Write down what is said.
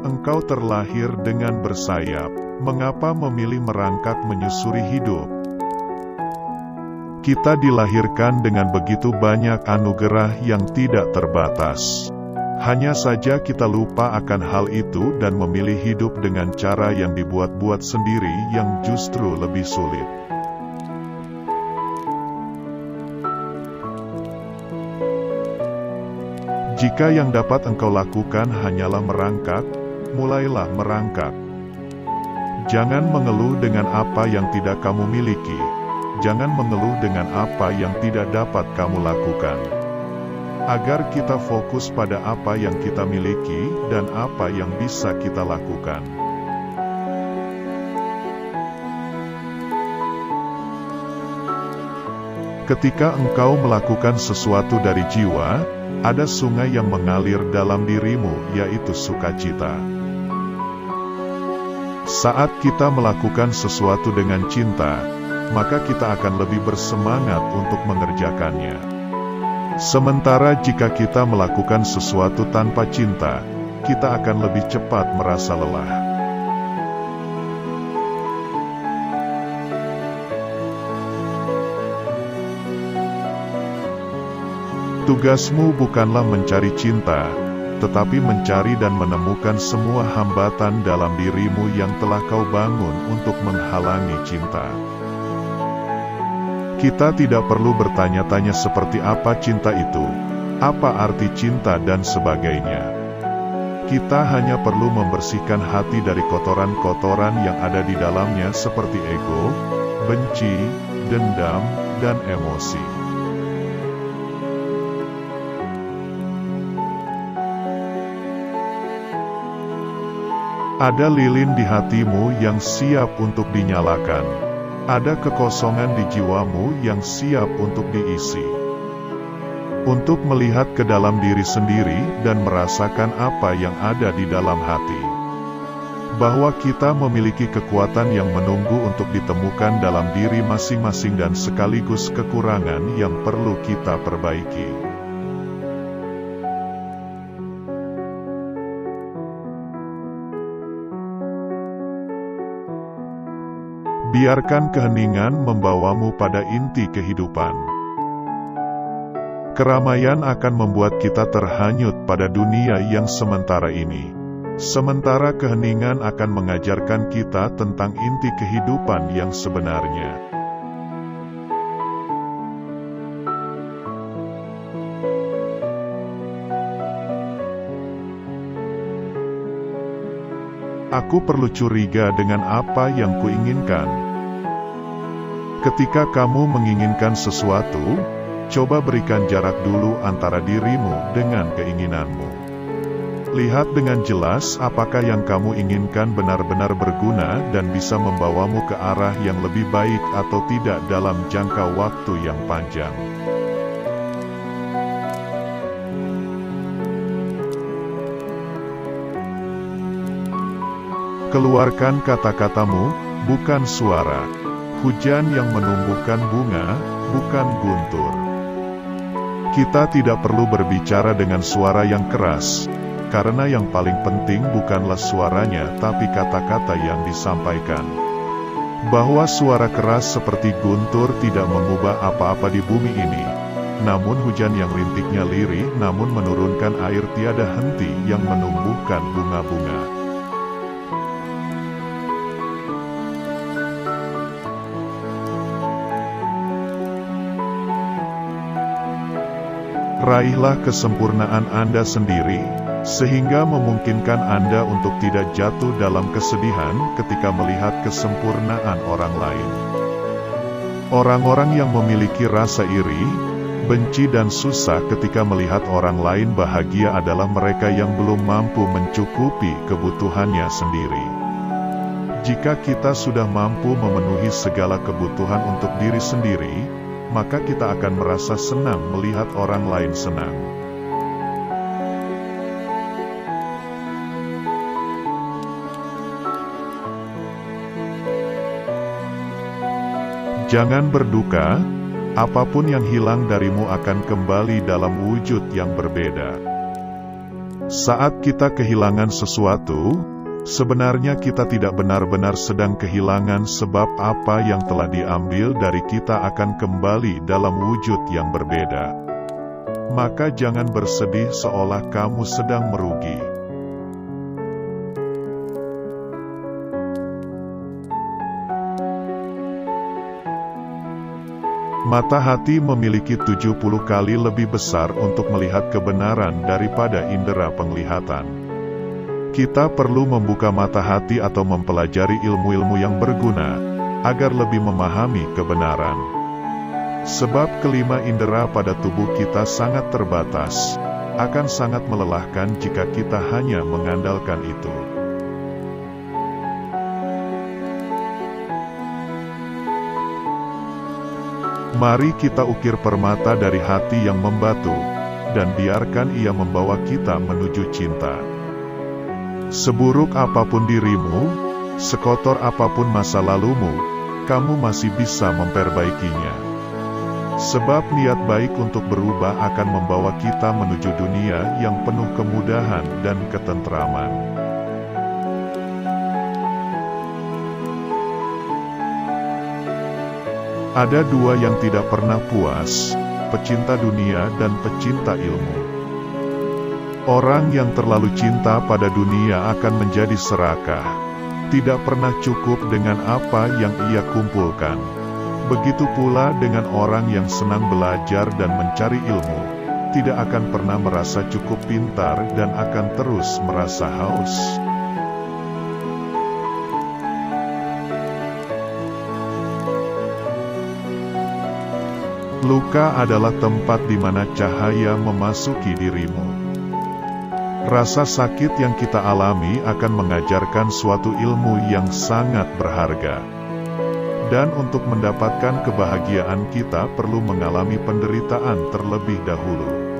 Engkau terlahir dengan bersayap, mengapa memilih merangkak menyusuri hidup? Kita dilahirkan dengan begitu banyak anugerah yang tidak terbatas. Hanya saja kita lupa akan hal itu dan memilih hidup dengan cara yang dibuat-buat sendiri yang justru lebih sulit. Jika yang dapat engkau lakukan hanyalah merangkak, mulailah merangkak. Jangan mengeluh dengan apa yang tidak kamu miliki. Jangan mengeluh dengan apa yang tidak dapat kamu lakukan. Agar kita fokus pada apa yang kita miliki dan apa yang bisa kita lakukan. Ketika engkau melakukan sesuatu dari jiwa, ada sungai yang mengalir dalam dirimu, yaitu sukacita. Saat kita melakukan sesuatu dengan cinta, maka kita akan lebih bersemangat untuk mengerjakannya. Sementara jika kita melakukan sesuatu tanpa cinta, kita akan lebih cepat merasa lelah. Tugasmu bukanlah mencari cinta, tetapi mencari dan menemukan semua hambatan dalam dirimu yang telah kau bangun untuk menghalangi cinta. Kita tidak perlu bertanya-tanya seperti apa cinta itu, apa arti cinta dan sebagainya. Kita hanya perlu membersihkan hati dari kotoran-kotoran yang ada di dalamnya seperti ego, benci, dendam, dan emosi. Ada lilin di hatimu yang siap untuk dinyalakan. Ada kekosongan di jiwamu yang siap untuk diisi. Untuk melihat ke dalam diri sendiri dan merasakan apa yang ada di dalam hati. Bahwa kita memiliki kekuatan yang menunggu untuk ditemukan dalam diri masing-masing dan sekaligus kekurangan yang perlu kita perbaiki. Biarkan keheningan membawamu pada inti kehidupan. Keramaian akan membuat kita terhanyut pada dunia yang sementara ini. Sementara keheningan akan mengajarkan kita tentang inti kehidupan yang sebenarnya. Aku perlu curiga dengan apa yang kuinginkan. Ketika kamu menginginkan sesuatu, coba berikan jarak dulu antara dirimu dengan keinginanmu. Lihat dengan jelas apakah yang kamu inginkan benar-benar berguna dan bisa membawamu ke arah yang lebih baik atau tidak dalam jangka waktu yang panjang. Keluarkan kata-katamu, bukan suara. Hujan yang menumbuhkan bunga, bukan guntur. Kita tidak perlu berbicara dengan suara yang keras, karena yang paling penting bukanlah suaranya tapi kata-kata yang disampaikan. Bahwa suara keras seperti guntur tidak mengubah apa-apa di bumi ini. Namun hujan yang rintiknya lirih namun menurunkan air tiada henti yang menumbuhkan bunga-bunga. Raihlah kesempurnaan Anda sendiri, sehingga memungkinkan Anda untuk tidak jatuh dalam kesedihan ketika melihat kesempurnaan orang lain. Orang-orang yang memiliki rasa iri, benci dan susah ketika melihat orang lain bahagia adalah mereka yang belum mampu mencukupi kebutuhannya sendiri. Jika kita sudah mampu memenuhi segala kebutuhan untuk diri sendiri, maka kita akan merasa senang melihat orang lain senang. Jangan berduka, apapun yang hilang darimu akan kembali dalam wujud yang berbeda. Saat kita kehilangan sesuatu, sebenarnya kita tidak benar-benar sedang kehilangan, sebab apa yang telah diambil dari kita akan kembali dalam wujud yang berbeda. Maka jangan bersedih seolah kamu sedang merugi. Mata hati memiliki 70 kali lebih besar untuk melihat kebenaran daripada indera penglihatan. Kita perlu membuka mata hati atau mempelajari ilmu-ilmu yang berguna, agar lebih memahami kebenaran. Sebab kelima indera pada tubuh kita sangat terbatas, akan sangat melelahkan jika kita hanya mengandalkan itu. Mari kita ukir permata dari hati yang membatu, dan biarkan ia membawa kita menuju cinta. Seburuk apapun dirimu, sekotor apapun masa lalumu, kamu masih bisa memperbaikinya. Sebab niat baik untuk berubah akan membawa kita menuju dunia yang penuh kemudahan dan ketentraman. Ada dua yang tidak pernah puas, pecinta dunia dan pecinta ilmu. Orang yang terlalu cinta pada dunia akan menjadi serakah, tidak pernah cukup dengan apa yang ia kumpulkan. Begitu pula dengan orang yang senang belajar dan mencari ilmu, tidak akan pernah merasa cukup pintar dan akan terus merasa haus. Luka adalah tempat di mana cahaya memasuki dirimu. Rasa sakit yang kita alami akan mengajarkan suatu ilmu yang sangat berharga. Dan untuk mendapatkan kebahagiaan kita perlu mengalami penderitaan terlebih dahulu.